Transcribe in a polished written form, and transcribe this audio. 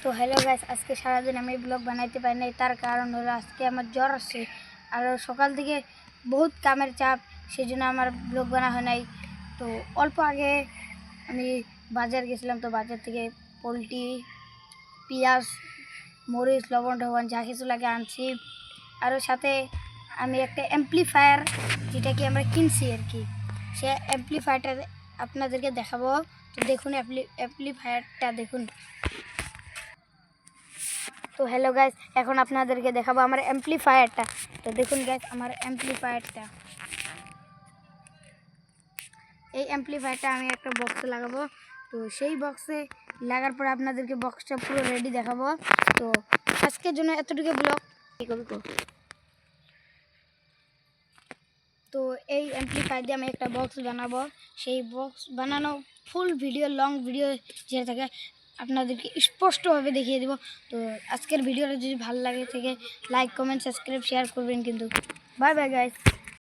তো hello guys, আজকে সারাদিন আমি ব্লগ বানাইতে পারি নাই। তার কারণ হলো আজকে আমার জ্বর আসছে আর সকাল থেকে বহুত কামের চাপ, সেই জন্য আমার ব্লগ বানা হয় নাই। তো অল্প আগে আমি বাজার গেছিলাম, তো বাজার থেকে পোলট্রি, পেঁয়াজ, মরিচ, লবণ টবণ যা কিছু লাগে আনছি। আরও সাথে আমি একটা অ্যাম্পলিফায়ার, যেটা কি আমরা কিনছি আর কি, সে অ্যাম্পলিফায়ারটা আপনাদেরকে দেখাবো। তো দেখুন অ্যাম্পলিফায়ারটা দেখুন। তো হ্যালো গাইস, এখন আপনাদেরকে দেখাবো আমার অ্যাম্পলিফায়ারটা। তো দেখুন গাইস, আমার অ্যাম্পলিফায়ারটা, এই অ্যাম্পলিফায়ারটা আমি একটা বক্সে লাগাবো। তো সেই বক্সে লাগার পর আপনাদেরকে বক্সটা পুরো রেডি দেখাবো। তো আজকের জন্য এতটুকু ব্লগ তো এই অ্যাম্পলিফায়ার দিয়ে আমি একটা বক্স বানাবো। সেই বক্স বানানো ফুল ভিডিও, লং ভিডিও যেটা থাকে আপনাদেরকে স্পষ্টভাবে দেখিয়ে দেব। তো আজকের ভিডিওটা যদি ভালো লাগে থাকে লাইক, কমেন্ট, সাবস্ক্রাইব, শেয়ার করবেন কিন্তু। Bye bye guys.